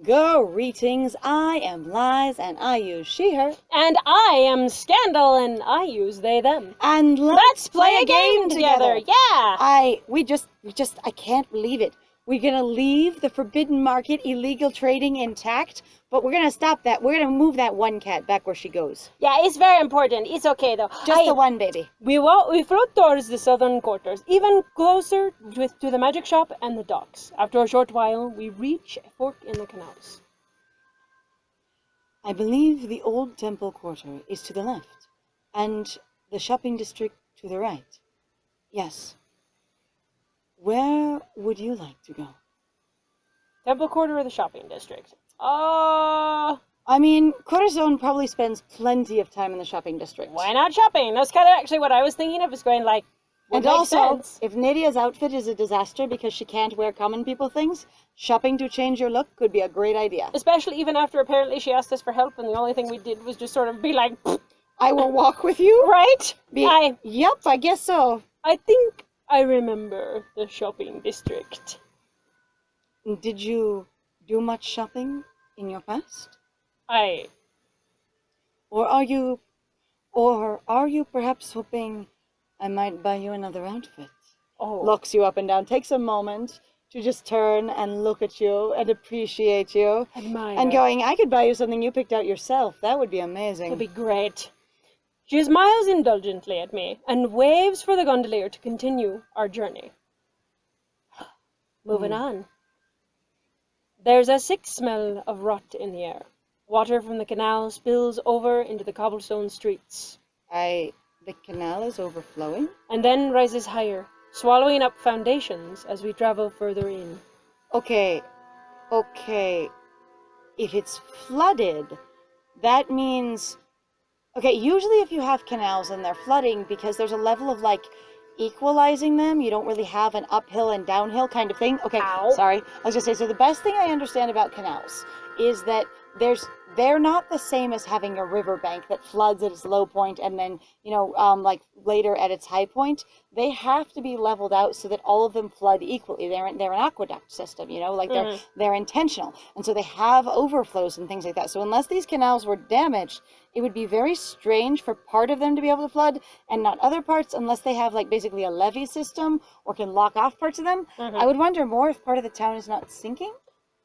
Greetings, I am Lies, and I use she, her. And I am Scandal, and I use they, them. And let's play a game together. Yeah! I can't believe it. We're gonna leave the forbidden market illegal trading intact, but we're gonna stop that. We're gonna move that one cat back where she goes. Yeah, it's very important. It's okay, though. Just the one, baby. We float towards the southern quarters, even closer to the magic shop and the docks. After a short while, we reach a fork in the canals. I believe the old temple quarter is to the left, and the shopping district to the right. Yes. Where would you like to go? Temple quarter or the shopping district? I mean, Corazon probably spends plenty of time in the shopping district. Why not shopping? That's kind of actually what I was thinking of, is going like, and also, if Nadia's outfit is a disaster because she can't wear common people things, shopping to change your look could be a great idea. Especially even after apparently she asked us for help, and the only thing we did was just sort of be like, I will walk with you? Right? Yep, I guess so. I think I remember the shopping district. Did you do much shopping in your past? Or are you perhaps hoping I might buy you another outfit? Oh. Looks you up and down, takes a moment to just turn and look at you and appreciate you. Admire. And going, I could buy you something you picked out yourself. That would be amazing. That'd be great. She smiles indulgently at me and waves for the gondolier to continue our journey. Moving on. There's a sick smell of rot in the air. Water from the canal spills over into the cobblestone streets. The canal is overflowing? And then rises higher, swallowing up foundations as we travel further in. Okay. If it's flooded, that means... Okay, usually if you have canals and they're flooding because there's a level of, like, equalizing them, you don't really have an uphill and downhill kind of thing. Okay, Ow. Sorry. I was gonna say, so the best thing I understand about canals is that they're not the same as having a riverbank that floods at its low point and then, like later at its high point. They have to be leveled out so that all of them flood equally. They're an aqueduct system, they're intentional. And so they have overflows and things like that. So unless these canals were damaged, it would be very strange for part of them to be able to flood and not other parts unless they have like basically a levee system or can lock off parts of them. I would wonder more if part of the town is not sinking.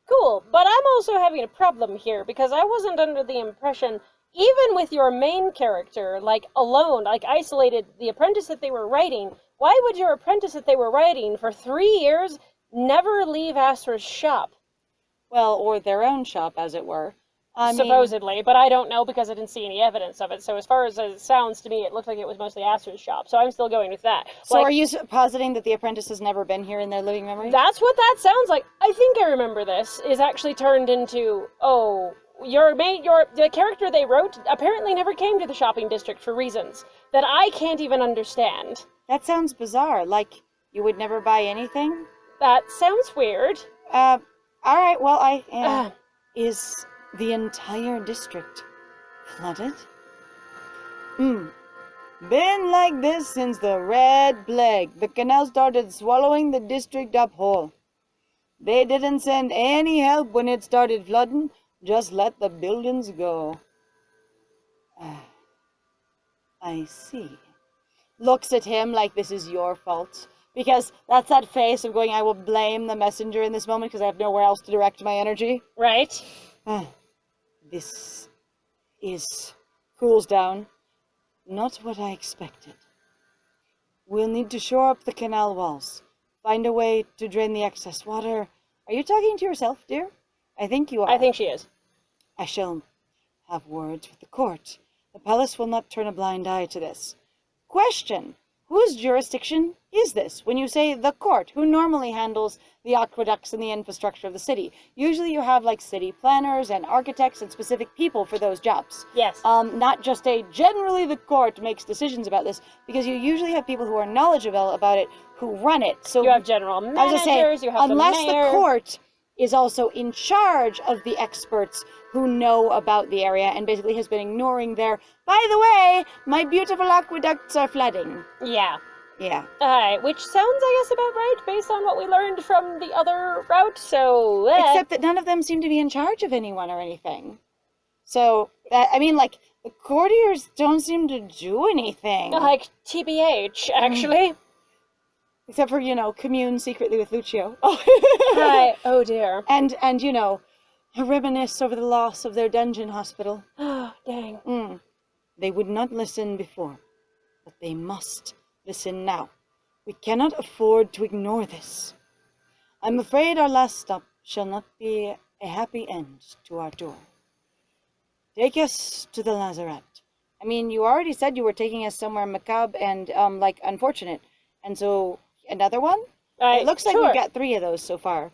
Cool, but I'm also having a problem here because I wasn't under the impression, even with your main character, like alone, like isolated, the apprentice that they were writing, why would your apprentice that they were writing for 3 years never leave Astra's shop? Well, or their own shop, as it were. Supposedly, but I don't know because I didn't see any evidence of it. So as far as it sounds to me, it looked like it was mostly Astra's shop. So I'm still going with that. So are you positing that the apprentice has never been here in their living memory? That's what that sounds like. I think I remember this is actually turned into, the character they wrote apparently never came to the shopping district for reasons that I can't even understand. That sounds bizarre. Like you would never buy anything? That sounds weird. All right. Well, is the entire district flooded? Been like this since the Red Plague. The canal started swallowing the district up whole. They didn't send any help when it started flooding, just let the buildings go. I see. Looks at him like this is your fault. Because that's that face of going, I will blame the messenger in this moment because I have nowhere else to direct my energy. Right. This cools down. Not what I expected. We'll need to shore up the canal walls. Find a way to drain the excess water. Are you talking to yourself, dear? I think you are. I think she is. I shall have words with the court. The palace will not turn a blind eye to this. Question. Whose jurisdiction is this? When you say the court, who normally handles the aqueducts and the infrastructure of the city? Usually you have like city planners and architects and specific people for those jobs. Yes. Not just generally the court makes decisions about this, because you usually have people who are knowledgeable about it who run it. So you have general managers, you have unless the mayor. The court is also in charge of the experts who know about the area and basically has been ignoring by the way, my beautiful aqueducts are flooding. Yeah. Yeah. Which sounds, I guess, about right based on what we learned from the other route, so... Except that none of them seem to be in charge of anyone or anything. So, I mean, like, the courtiers don't seem to do anything. Like, TBH, actually. Except for, commune secretly with Lucio. Oh dear. And, reminisce over the loss of their dungeon hospital. Oh, dang. They would not listen before, but they must listen now. We cannot afford to ignore this. I'm afraid our last stop shall not be a happy end to our tour. Take us to the lazaret. I mean, you already said you were taking us somewhere macabre and, unfortunate. And so, another one? It looks like we've got 3 of those so far.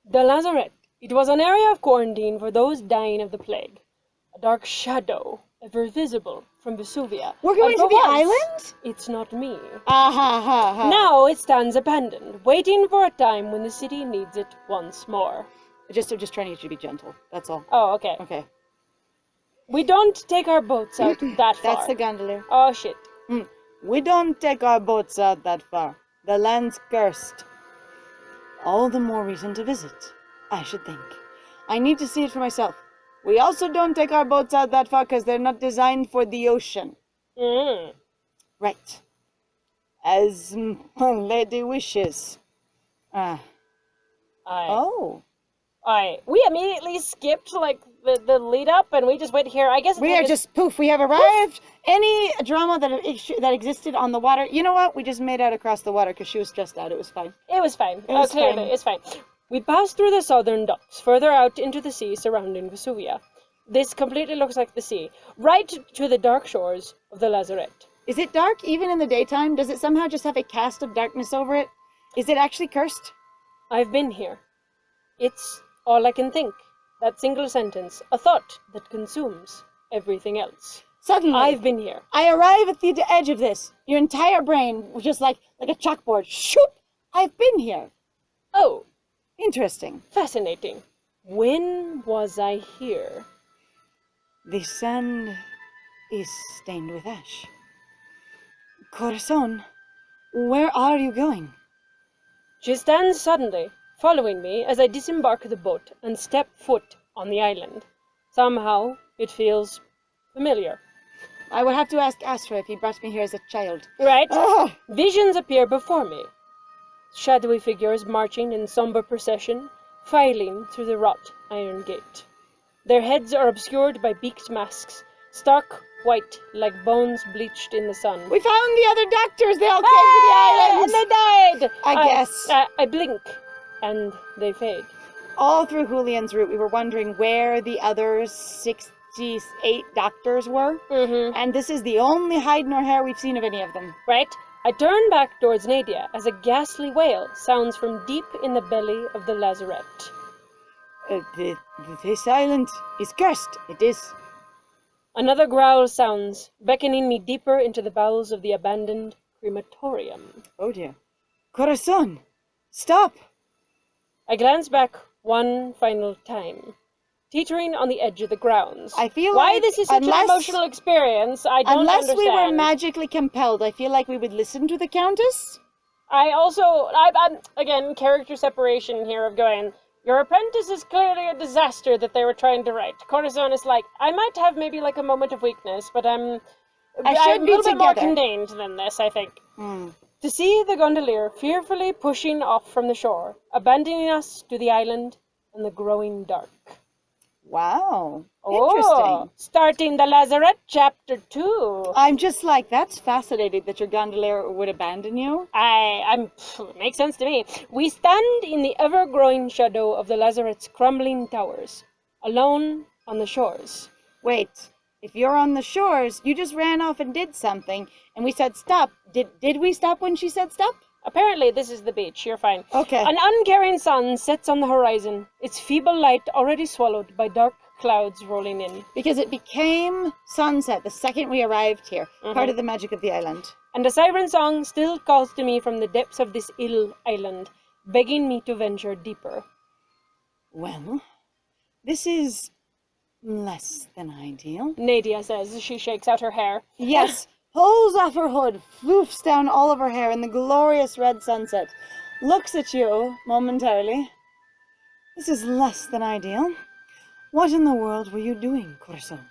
The lazaret. It was an area of quarantine for those dying of the plague. A dark shadow, ever visible from Vesuvia. We're going to the island? It's not me. Ha. Now it stands abandoned, waiting for a time when the city needs it once more. I'm just trying to get you to be gentle. That's all. Oh, okay. Okay. We don't take our boats out that far. That's the gondolier. Oh, shit. We don't take our boats out that far. The land's cursed. All the more reason to visit, I should think. I need to see it for myself. We also don't take our boats out that far because they're not designed for the ocean. Right. As my lady wishes. We immediately skipped, like, the lead up, and we just went here. I guess we are just poof. We have arrived. Any drama that existed on the water, you know what? We just made out across the water because she was stressed out. It was fine. It was fine. It's fine. We passed through the southern docks, further out into the sea surrounding Vesuvia. This completely looks like the sea, right to the dark shores of the lazaret. Is it dark even in the daytime? Does it somehow just have a cast of darkness over it? Is it actually cursed? I've been here. It's all I can think. That single sentence, a thought that consumes everything else. Suddenly, I've been here. I arrive at the edge of this. Your entire brain was just like a chalkboard. Shoop! I've been here. Oh. Interesting. Fascinating. When was I here? The sand is stained with ash. Corazon, where are you going? She stands suddenly, following me as I disembark the boat and step foot on the island. Somehow, it feels familiar. I would have to ask Astra if he brought me here as a child. Right. Visions appear before me. Shadowy figures marching in somber procession, filing through the wrought iron gate. Their heads are obscured by beaked masks, stark white like bones bleached in the sun. We found the other doctors! They all came to the island! And they died! I guess. I blink, and they fade. All through Julian's route, we were wondering where the other 68 doctors were. And this is the only hide nor hair we've seen of any of them. Right? I turn back towards Nadia as a ghastly wail sounds from deep in the belly of the lazaret. This island is cursed. It is. Another growl sounds, beckoning me deeper into the bowels of the abandoned crematorium. Oh dear. Corazon, stop! I glance back one final time, teetering on the edge of the grounds. I feel why like this is such an emotional experience, I don't understand. Unless we were magically compelled, I feel like we would listen to the Countess. I'm again, character separation here of going, your apprentice is clearly a disaster that they were trying to write. Corazon is like, I might have maybe like a moment of weakness, but I'm a little bit more contained than this, I think. To see the gondolier fearfully pushing off from the shore, abandoning us to the island and the growing dark. Wow. Interesting. Starting the lazaret, chapter 2. I'm just like, that's fascinating that your gondolier would abandon you. It makes sense to me. We stand in the ever-growing shadow of the lazaret's crumbling towers, alone on the shores. Wait, if you're on the shores, you just ran off and did something, and we said stop. Did we stop when she said stop? Apparently, this is the beach. You're fine. Okay. An uncaring sun sets on the horizon, its feeble light already swallowed by dark clouds rolling in. Because it became sunset the second we arrived here. Part of the magic of the island. And a siren song still calls to me from the depths of this ill island, begging me to venture deeper. Well, this is less than ideal. Nadia says as she shakes out her hair. Yes, pulls off her hood, floofs down all of her hair in the glorious red sunset, looks at you momentarily. This is less than ideal. What in the world were you doing, Corazon?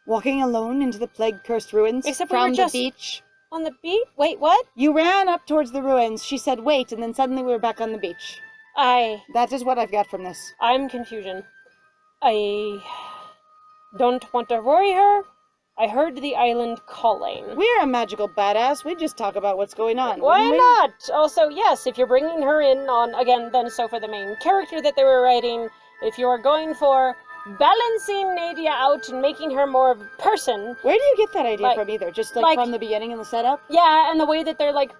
Walking alone into the plague-cursed ruins Except we from were the just beach? on the beach? Wait, what? You ran up towards the ruins. She said, wait, and then suddenly we were back on the beach. That is what I've got from this. I'm confusion. I don't want to worry her. I heard the island calling. We're a magical badass. We just talk about what's going on. Why wouldn't we? not? Also, yes, if you're bringing her in on, again, then so for the main character that they were writing, if you are going for balancing Nadia out and making her more of a person. Where do you get that idea Like- from either? Just like- from the beginning in the setup? Yeah, and the way that they're like,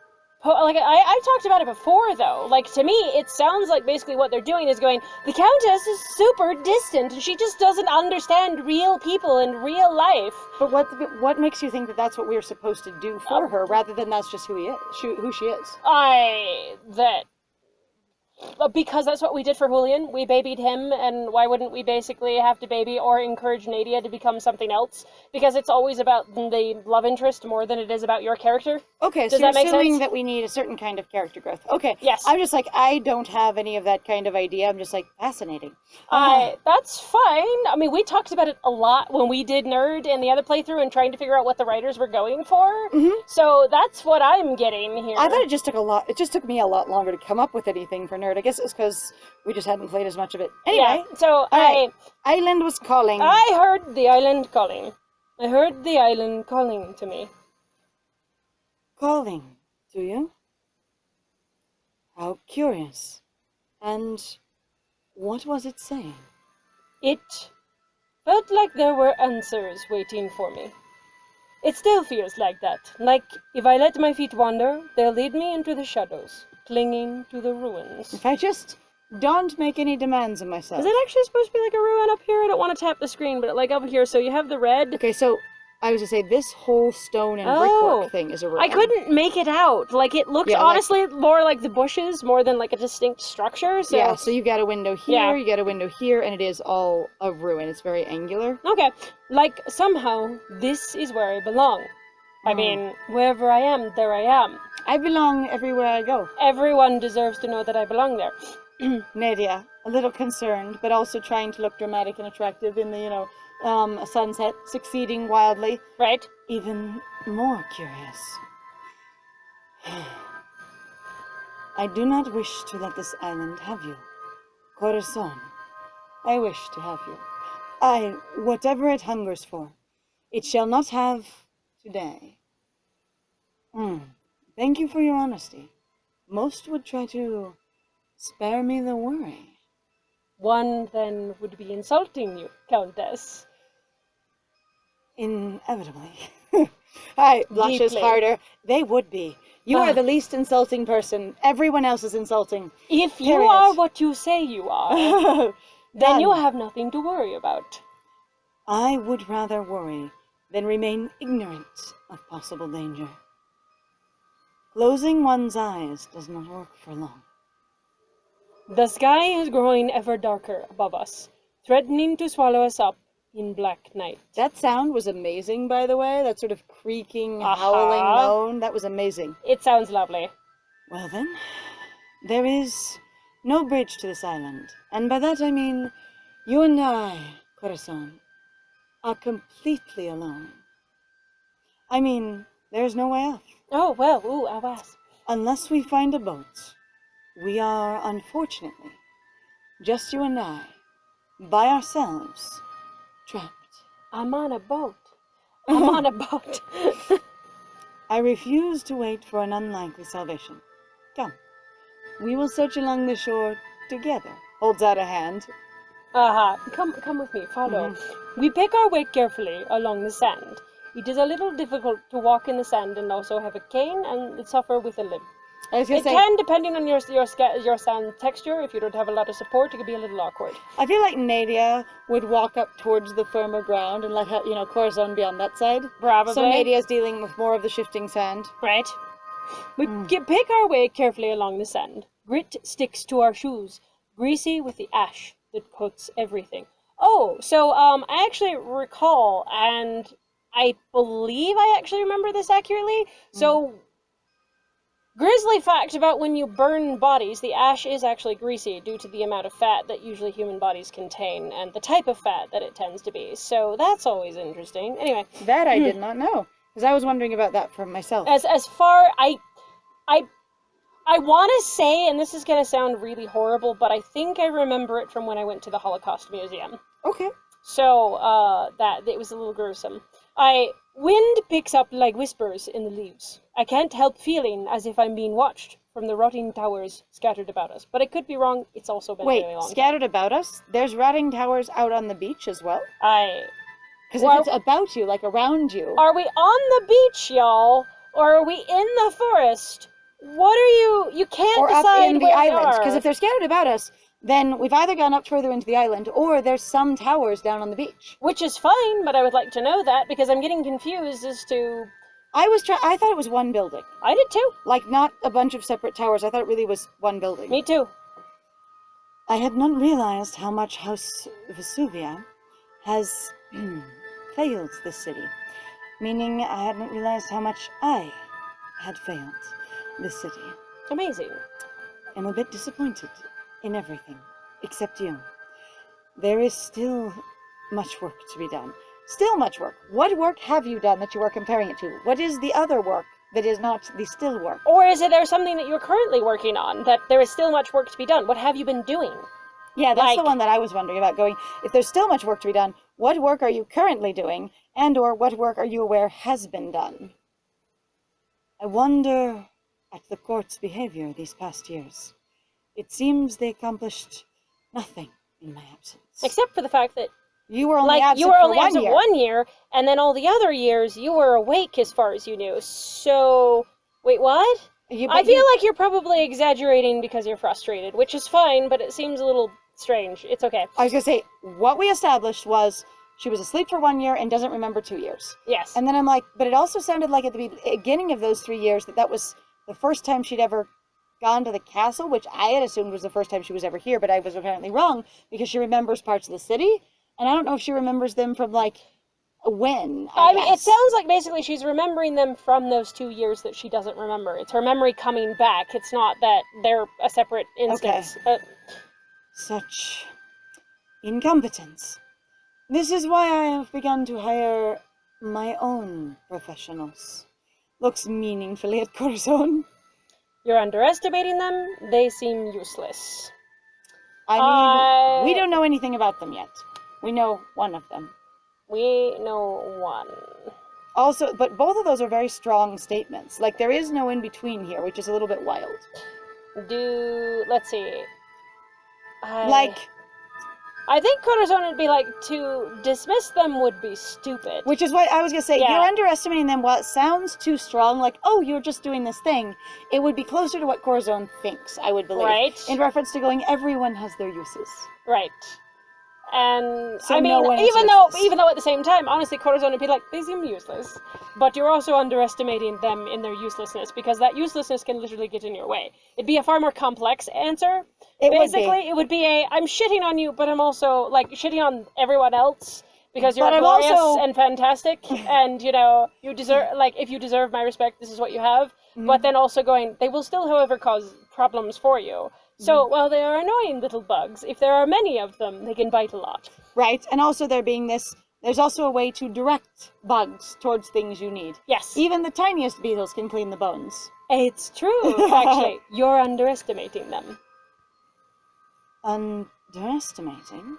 I talked about it before though. Like, to me, it sounds like basically what they're doing is going, the Countess is super distant and she just doesn't understand real people and real life. But what makes you think that that's what we're supposed to do for her, rather than that's just who she is? Because that's what we did for Julian. We babied him, and why wouldn't we basically have to baby or encourage Nadia to become something else? Because it's always about the love interest more than it is about your character. Okay, Does so you're that make assuming sense? that we need a certain kind of character growth. Okay. Yes. I'm just like, I don't have any of that kind of idea. I'm just like, fascinating. That's fine. I mean, we talked about it a lot when we did Nerd and the other playthrough and trying to figure out what the writers were going for. Mhm. So that's what I'm getting here. I thought it just took me a lot longer to come up with anything for Nerd. I guess it's because we just hadn't played as much of it. Anyway, Yeah, so right. Island was calling. I heard the island calling. I heard the island calling to me. Calling, do you? How curious. And what was it saying? It felt like there were answers waiting for me. It still feels like that. Like, if I let my feet wander, they'll lead me into the shadows, clinging to the ruins. If I just don't make any demands of myself. Is it actually supposed to be like a ruin up here? I don't want to tap the screen, but like up here, so you have the red. Okay, so I was to say this whole stone and Oh. brickwork thing is a ruin. I couldn't make it out. Like, it looks Yeah, like- honestly more like the bushes more than like a distinct structure, so... Yeah, so you've got a window here, Yeah. you got a window here, and it is all a ruin. It's very angular. Okay, like, somehow, this is where I belong. I mean, wherever I am, there I am. I belong everywhere I go. Everyone deserves to know that I belong there. Nadia, a little concerned, but also trying to look dramatic and attractive in the, sunset, succeeding wildly. Right? Even more curious. I do not wish to let this island have you. Corazon, I wish to have you. Whatever it hungers for, it shall not have today. Thank you for your honesty. Most would try to spare me the worry. One, then, would be insulting you, Countess. Inevitably. I blushes Deeply. harder. They would be. You are the least insulting person. Everyone else is insulting. If you Period. are what you say you are, then you Done. have nothing to worry about. I would rather worry than remain ignorant of possible danger. Closing one's eyes does not work for long. The sky is growing ever darker above us, threatening to swallow us up in black night. That sound was amazing, by the way. That sort of creaking, howling moan. That was amazing. It sounds lovely. Well then, there is no bridge to this island. And by that I mean, you and I, Corazon, are completely alone. I mean, there's no way off. Oh, well, ooh, I was. Unless we find a boat, we are, unfortunately, just you and I, by ourselves, trapped. I'm on a boat. I'm on a boat. I refuse to wait for an unlikely salvation. Come, we will search along the shore together. Holds out a hand. Come with me, follow. We pick our way carefully along the sand. It is a little difficult to walk in the sand and also have a cane and suffer with a limp. I was gonna It say, can, depending on your sand texture. If you don't have a lot of support, it can be a little awkward. I feel like Nadia would walk up towards the firmer ground and let her, Corazon be on that side. Probably. So Nadia's dealing with more of the shifting sand. Right. We pick our way carefully along the sand. Grit sticks to our shoes, greasy with the ash that coats everything. Oh, so I actually recall, and I believe I actually remember this accurately. So, grizzly fact about when you burn bodies, the ash is actually greasy due to the amount of fat that usually human bodies contain and the type of fat that it tends to be. So that's always interesting. Anyway, That I did not know, because I was wondering about that for myself. as far I want to say, and this is going to sound really horrible, but I think I remember it from when I went to the Holocaust Museum. Okay. So, that it was a little gruesome. Wind picks up like whispers in the leaves. I can't help feeling as if I'm being watched from the rotting towers scattered about us. But I could be wrong, it's also been a Wait, very long scattered about us? There's rotting towers out on the beach as well? time. Because Well, if it's about you, like around you... Are we on the beach, y'all? Or are we in the forest? What are you... You can't or decide up in the where we island. are. Because if they're scattered about us, then we've either gone up further into the island, or there's some towers down on the beach. Which is fine, but I would like to know that, because I'm getting confused as to... I thought it was one building. I did too. Like, not a bunch of separate towers. I thought it really was one building. Me too. I had not realized how much House Vesuvia has failed this city. Meaning, I had not realized how much I had failed this city. Amazing. I'm a bit disappointed in everything, except you. There is still much work to be done. Still much work. What work have you done that you are comparing it to? What is the other work that is not the still work? Or is it there something that you're currently working on, that there is still much work to be done? What have you been doing? Yeah, that's the Like- one that I was wondering about, going, if there's still much work to be done, what work are you currently doing, and or what work are you aware has been done? I wonder at the court's behavior these past years. It seems they accomplished nothing in my absence. Except for the fact that, You were only like, absent you were for only 1 absent year. 1 year, and then all the other years you were awake as far as you knew. So, wait, what? I feel like you're probably exaggerating because you're frustrated, which is fine, but it seems a little strange. It's okay. I was going to say, what we established was she was asleep for 1 year and doesn't remember 2 years. Yes. And then I'm like, but it also sounded like at the beginning of those 3 years that was the first time she'd ever gone to the castle, which I had assumed was the first time she was ever here, but I was apparently wrong, because she remembers parts of the city, and I don't know if she remembers them from, like, when, I mean, it guess. sounds like basically she's remembering them from those 2 years that she doesn't remember. It's her memory coming back. It's not that they're a separate instance. Such incompetence. This is why I have begun to hire my own professionals. Looks meaningfully at Corazon. You're underestimating them. They seem useless. I mean, we don't know anything about them yet. We know one of them. We know one. Also, but both of those are very strong statements. Like, there is no in-between here, which is a little bit wild. Let's see. I think Corazon would be like, to dismiss them would be stupid. Which is what I was going to say. Yeah. You're underestimating them. While it sounds too strong, like, oh, you're just doing this thing, it would be closer to what Corazon thinks, I would believe. Right. In reference to going, everyone has their uses. Right. And, So I mean, no one is even useless. though at the same time, honestly, Corazon would be like, they seem useless. But you're also underestimating them in their uselessness, because that uselessness can literally get in your way. It'd be a far more complex answer. Basically, it would be I'm shitting on you, but I'm also, like, shitting on everyone else, because you're But I'm glorious also- and fantastic, and, you know, you deserve, like, if you deserve my respect, this is what you have. Mm-hmm. But then also going, they will still, however, cause problems for you. So, while they are annoying little bugs, if there are many of them, they can bite a lot. Right, and also there being this, there's also a way to direct bugs towards things you need. Yes. Even the tiniest beetles can clean the bones. It's true, actually. You're underestimating them. Underestimating?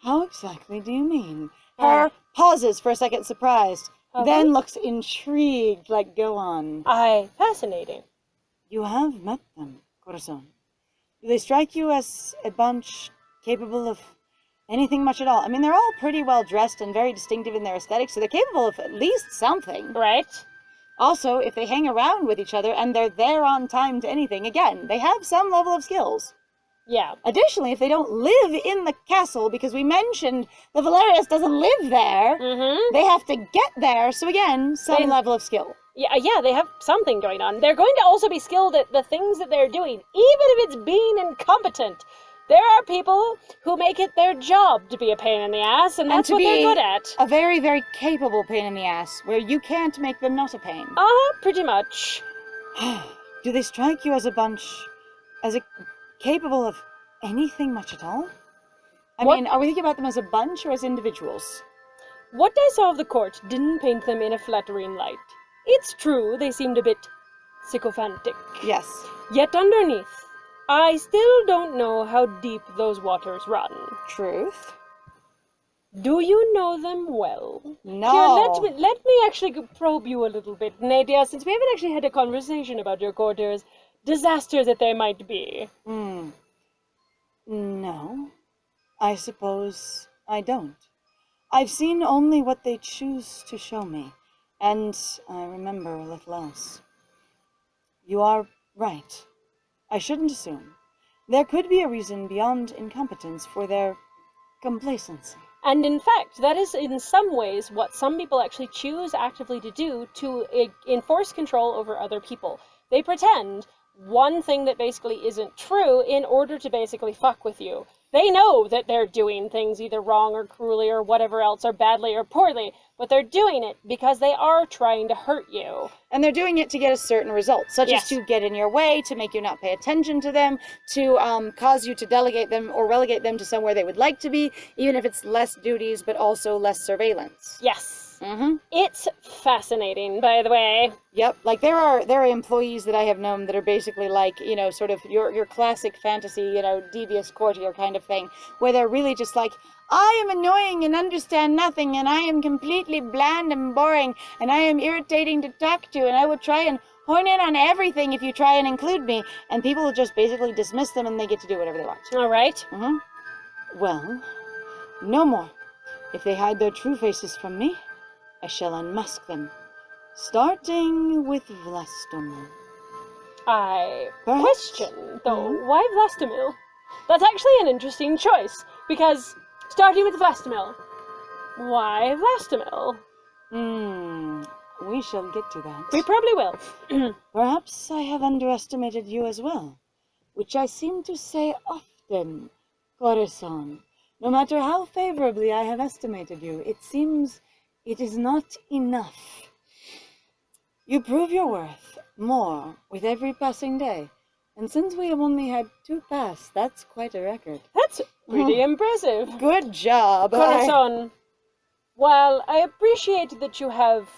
How exactly do you mean? Her pauses for a second, surprised, then looks intrigued, like, go on. Fascinating. You have met them, Corazon. Do they strike you as a bunch capable of anything much at all? I mean, they're all pretty well dressed and very distinctive in their aesthetics, so they're capable of at least something. Right? Also, if they hang around with each other and they're there on time to anything, again, they have some level of skills. Yeah. Additionally, if they don't live in the castle, because we mentioned the Valerius doesn't live there, they have to get there, so again, some level of skill. Yeah, they have something going on. They're going to also be skilled at the things that they're doing, even if it's being incompetent. There are people who make it their job to be a pain in the ass, and that's to what they're be good at. a very, very capable pain in the ass, where you can't make them not a pain. Pretty much. Do they strike you as a bunch, capable of anything much at all? I What- mean, are we thinking about them as a bunch or as individuals? What I saw of the court didn't paint them in a flattering light. It's true, they seemed a bit sycophantic. Yes. Yet underneath, I still don't know how deep those waters run. Truth? Do you know them well? No. Here, let me actually probe you a little bit, Nadia, since we haven't actually had a conversation about your courtiers, disaster that they might be. No. I suppose I don't. I've seen only what they choose to show me, and I remember little else. You are right. I shouldn't assume. There could be a reason beyond incompetence for their complacency. And in fact, that is in some ways what some people actually choose actively to do to enforce control over other people. They pretend one thing that basically isn't true in order to basically fuck with you. They know that they're doing things either wrong or cruelly or whatever else, or badly or poorly, but they're doing it because they are trying to hurt you. And they're doing it to get a certain result, such as to get in your way, to make you not pay attention to them, to cause you to delegate them or relegate them to somewhere they would like to be, even if it's less duties, but also less surveillance. Yes. Mm-hmm. It's fascinating, by the way. Yep, like there are employees that I have known that are basically like, you know, sort of your classic fantasy, you know, devious courtier kind of thing, where they're really just like, I am annoying and understand nothing, and I am completely bland and boring, and I am irritating to talk to, and I will try and horn in on everything if you try and include me, and people will just basically dismiss them and they get to do whatever they want. All right. Mm-hmm. Well, no more. If they hide their true faces from me, I shall unmask them, starting with Vlastomil. I Perhaps. question, though, why Vlastomil? That's actually an interesting choice, because starting with Vlastomil, why Vlastomil? We shall get to that. We probably will. Perhaps I have underestimated you as well, which I seem to say often, Corazon. No matter how favorably I have estimated you, it seems it is not enough. You prove your worth more with every passing day. And since we have only had 2 pass, that's quite a record. That's pretty impressive. Good job. Corazon, while I appreciate that you have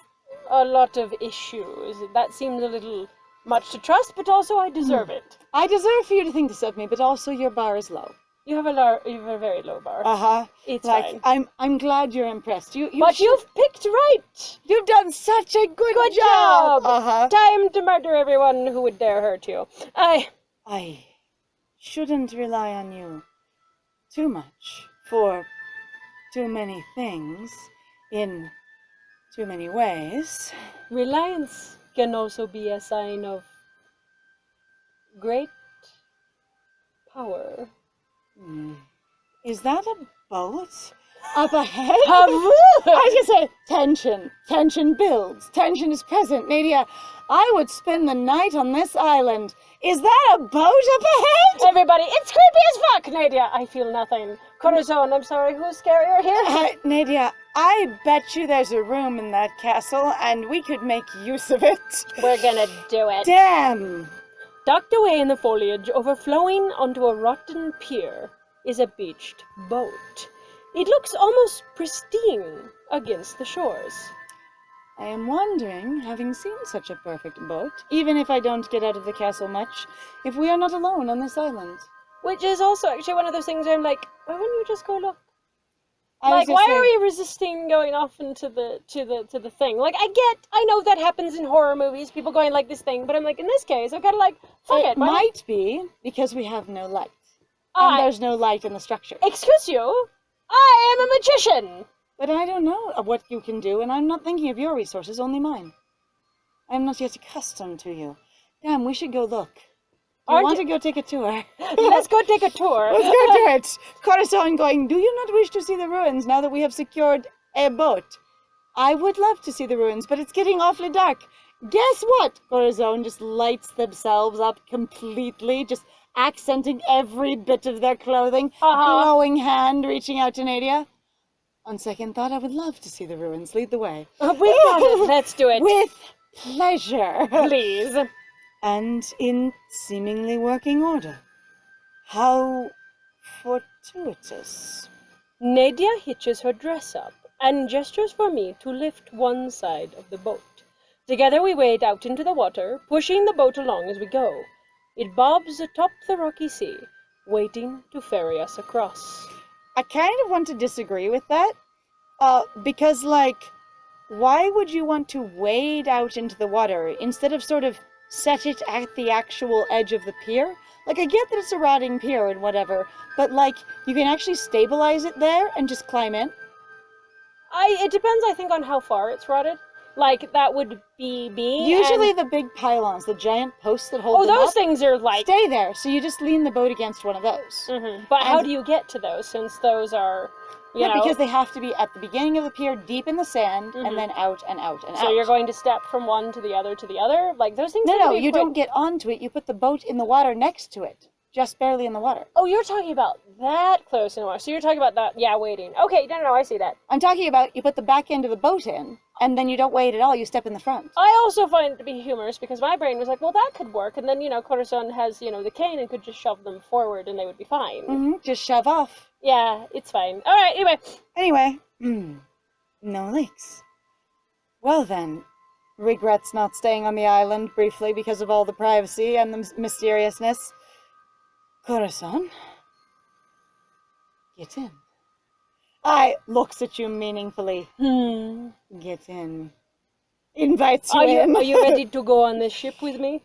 a lot of issues, that seems a little much to trust, but also I deserve it. I deserve for you to think this of me, but also your bar is low. You have a very low bar. Uh-huh. It's like, fine. I'm glad you're impressed. You've picked right. You've done such a good job. Uh-huh. Time to murder everyone who would dare hurt you. I shouldn't rely on you too much for too many things in too many ways. Reliance can also be a sign of great power. Is that a boat? Up ahead? I was gonna say, tension. Tension builds. Tension is present. Nadia, I would spend the night on this island. Is that a boat up ahead? Everybody, it's creepy as fuck, Nadia. I feel nothing. Corazon, I'm sorry, who's scarier here? Nadia, I bet you there's a room in that castle, and we could make use of it. We're gonna do it. Damn! Tucked away in the foliage, overflowing onto a rotten pier, is a beached boat. It looks almost pristine against the shores. I am wondering, having seen such a perfect boat, even if I don't get out of the castle much, if we are not alone on this island. Which is also actually one of those things where I'm like, why wouldn't you just go look? Why are we resisting going off into the thing? Like, I know that happens in horror movies, people going like this thing, but I'm like, in this case, I've got to like, fuck it. It might be because we have no light. And there's no light in the structure. Excuse you? I am a magician! But I don't know what you can do, and I'm not thinking of your resources, only mine. I am not yet accustomed to you. Damn, we should go look. I want to go take a tour. Let's go take a tour. Let's go do it. Corazon going, do you not wish to see the ruins now that we have secured a boat? I would love to see the ruins, but it's getting awfully dark. Guess what? Corazon just lights themselves up completely, just accenting every bit of their clothing, glowing hand reaching out to Nadia. On second thought, I would love to see the ruins. Lead the way. We got it. Let's do it. With pleasure. Please. And in seemingly working order. How fortuitous. Nadia hitches her dress up and gestures for me to lift one side of the boat. Together we wade out into the water, pushing the boat along as we go. It bobs atop the rocky sea, waiting to ferry us across. I kind of want to disagree with that. Because, like, why would you want to wade out into the water instead of sort of set it at the actual edge of the pier? Like, I get that it's a rotting pier and whatever, but, like, you can actually stabilize it there and just climb in. It depends, I think, on how far it's rotted. Like, that would be me. Usually the big pylons, the giant posts that hold them those up, things are like... stay there, so you just lean the boat against one of those. Mm-hmm. But how do you get to those, since those are, you know... because they have to be at the beginning of the pier, deep in the sand, and then out and out and out. So you're going to step from one to the other to the other? Like, those things No, you don't get onto it. You put the boat in the water next to it. Just barely in the water. Oh, you're talking about that close in the water. So you're talking about that, waiting. Okay, no, I see that. I'm talking about you put the back end of the boat in, and then you don't wait at all, you step in the front. I also find it to be humorous, because my brain was like, well, that could work. And then, Corazon has, the cane and could just shove them forward and they would be fine. Mm-hmm. Just shove off. Yeah, it's fine. All right, anyway. No leaks. Well then, regrets not staying on the island briefly because of all the privacy and the mysteriousness. Corazon, get in. I looks at you meaningfully. Get in. Invites you in. Are you ready to go on this ship with me?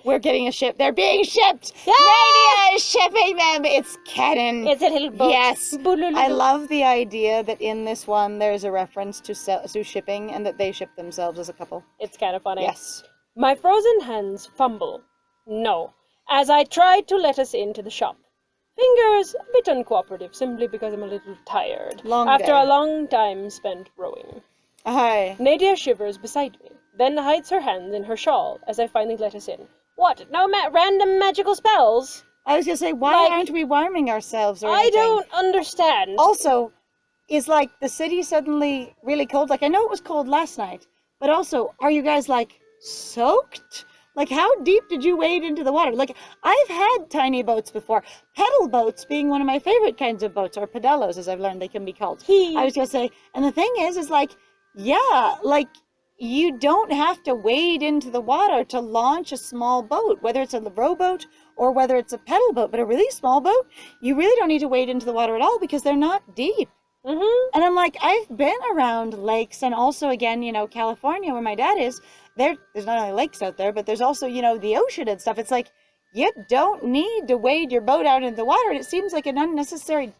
We're getting a ship. They're being shipped. Yeah! Nadia is shipping them. It's canon. It's a little boat. Yes. I love the idea that in this one there's a reference to shipping and that they ship themselves as a couple. It's kind of funny. Yes. My frozen hands fumble. No. As I try to let us into the shop. Fingers a bit uncooperative, simply because I'm a little tired. After a long time spent rowing. Aye. Nadia shivers beside me, then hides her hands in her shawl as I finally let us in. What? No random magical spells? I was gonna say, why aren't we warming ourselves or anything? I don't understand. Also, is like the city suddenly really cold? Like, I know it was cold last night, but also, are you guys like soaked? Like, how deep did you wade into the water? Like, I've had tiny boats before. Pedal boats being one of my favorite kinds of boats, or pedellos, as I've learned they can be called. I was gonna say, and the thing is like, yeah, like, you don't have to wade into the water to launch a small boat, whether it's a rowboat or whether it's a pedal boat, but a really small boat, you really don't need to wade into the water at all because they're not deep. And I'm like, I've been around lakes, and also, again, California, where my dad is, there's not only lakes out there, but there's also, the ocean and stuff. It's like, you don't need to wade your boat out into the water, and it seems like an unnecessary,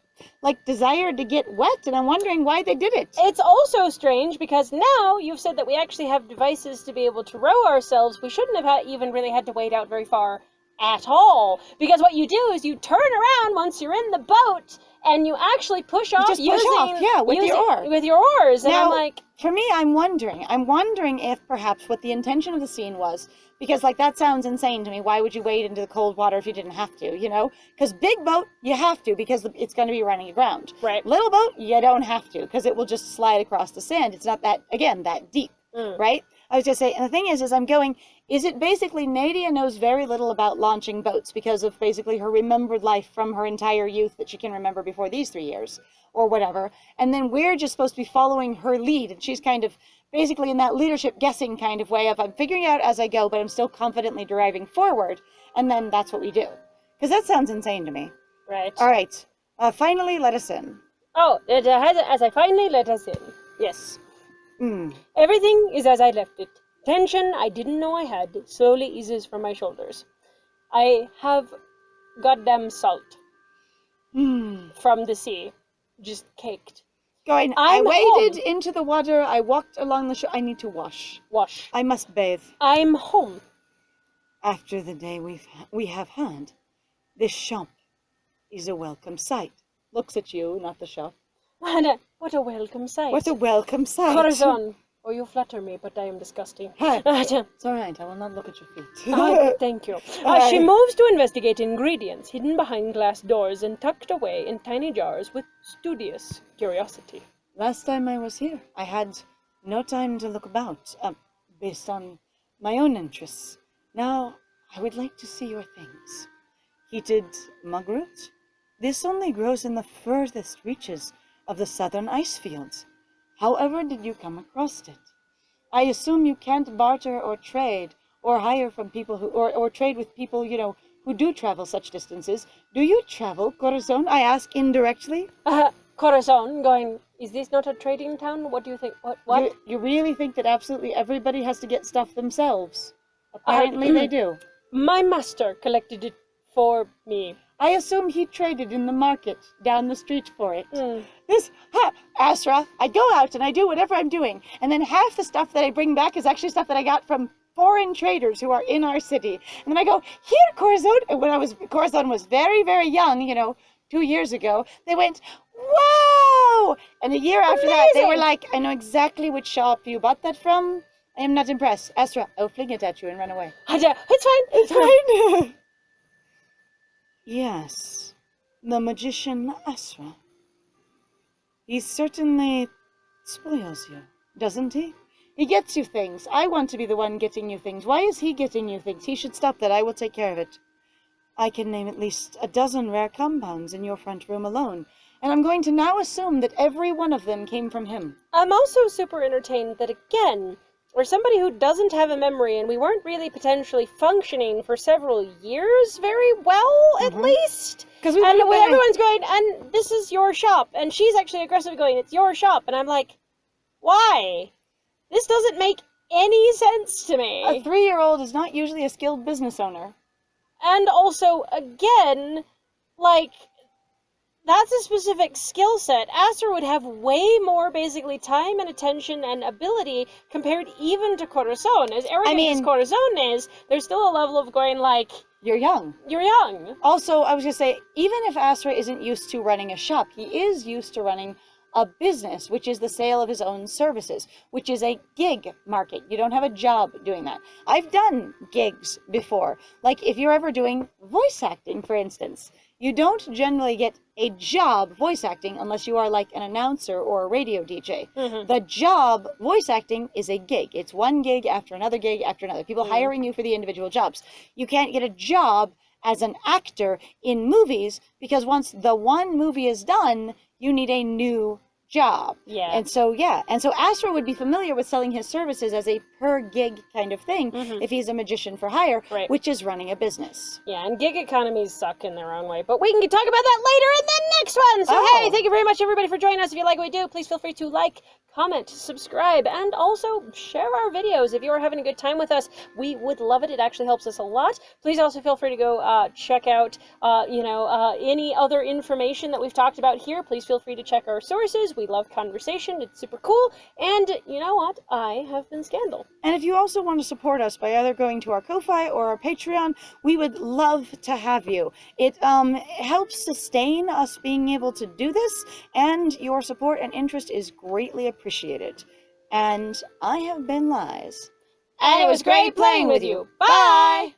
desire to get wet, and I'm wondering why they did it. It's also strange, because now you've said that we actually have devices to be able to row ourselves. We shouldn't have even really had to wade out very far at all, because what you do is you turn around once you're in the boat, and you actually push off with your oars. And now, I'm like, for me, I'm wondering if perhaps what the intention of the scene was, because that sounds insane to me. Why would you wade into the cold water if you didn't have to, Because big boat, you have to, because it's going to be running aground. Right. Little boat, you don't have to, because it will just slide across the sand. It's not that deep, right? I was just saying, and the thing is I'm going, is it basically Nadia knows very little about launching boats because of basically her remembered life from her entire youth that she can remember before these 3 years or whatever. And then we're just supposed to be following her lead. And she's kind of basically in that leadership guessing kind of way of, I'm figuring out as I go, but I'm still confidently driving forward. And then that's what we do. Because that sounds insane to me. Right. All right. Finally, let us in. Oh, as I finally let us in. Yes. Everything is as I left it. Tension I didn't know I had slowly eases from my shoulders. I have goddamn salt from the sea, just caked. Going, I waded into the water, I walked along the shore, I need to wash. I must bathe. I'm home. After the day we have had, this shop is a welcome sight. Looks at you, not the shop. What a welcome sight. What a welcome sight. Corazon, Oh, you flatter me, but I am disgusting. Hi. Ah, It's all right. I will not look at your feet. thank you. Hi. She moves to investigate ingredients hidden behind glass doors and tucked away in tiny jars with studious curiosity. Last time I was here, I had no time to look about, based on my own interests. Now, I would like to see your things. Heated mugroot? This only grows in the furthest reaches of the southern ice fields. However did you come across it? I assume you can't barter or trade or hire from people who, or trade with people, who do travel such distances. Do you travel, Corazon? I ask indirectly. Corazon going, is this not a trading town? What do you think? What? You really think that absolutely everybody has to get stuff themselves? Apparently they do. My master collected it for me. I assume he traded in the market down the street for it. Mm. Asra, I go out and I do whatever I'm doing, and then half the stuff that I bring back is actually stuff that I got from foreign traders who are in our city. And then I go, here, Corazon. And when Corazon was very, very young, 2 years ago, they went, whoa! And a year after that, they were like, I know exactly which shop you bought that from. I am not impressed. Astra, I'll fling it at you and run away. It's fine. It's fine. Yes, the magician Asra. He certainly spoils you, doesn't he? He gets you things. I want to be the one getting you things. Why is he getting you things? He should stop that. I will take care of it. I can name at least a dozen rare compounds in your front room alone, and I'm going to now assume that every one of them came from him. I'm also super entertained that, again, we're somebody who doesn't have a memory, and we weren't really potentially functioning for several years very well, at least. Because everyone's going, and this is your shop, and she's actually aggressively going, it's your shop, and I'm like, why? This doesn't make any sense to me. A 3-year-old is not usually a skilled business owner. And also, again, that's a specific skill set. Astra would have way more, basically, time and attention and ability compared even to Corazon. As arrogant as Corazon is, there's still a level of going, you're young. You're young. Also, I was going to say, even if Astra isn't used to running a shop, he is used to running a business, which is the sale of his own services, which is a gig market. You don't have a job doing that. I've done gigs before. Like if you're ever doing voice acting, for instance, you don't generally get a job voice acting unless you are like an announcer or a radio DJ. Mm-hmm. The job voice acting is a gig. It's one gig after another gig after another. People hiring you for the individual jobs. You can't get a job as an actor in movies because once the one movie is done, you need a new job. Yeah. And so Astra would be familiar with selling his services as a per gig kind of thing if he's a magician for hire, which is running a business. Yeah, and gig economies suck in their own way, but we can talk about that later in the next one. So hey, thank you very much everybody for joining us. If you like what we do, please feel free to like, comment, subscribe, and also share our videos. If you are having a good time with us, we would love it. It actually helps us a lot. Please also feel free to go check out, any other information that we've talked about here. Please feel free to check our sources. We love conversation. It's super cool. And you know what? I have been Scandal. And if you also want to support us by either going to our Ko-Fi or our Patreon, we would love to have you. It helps sustain us being able to do this, and your support and interest is greatly appreciated. And I have been Liz. And it was great playing with you. Bye!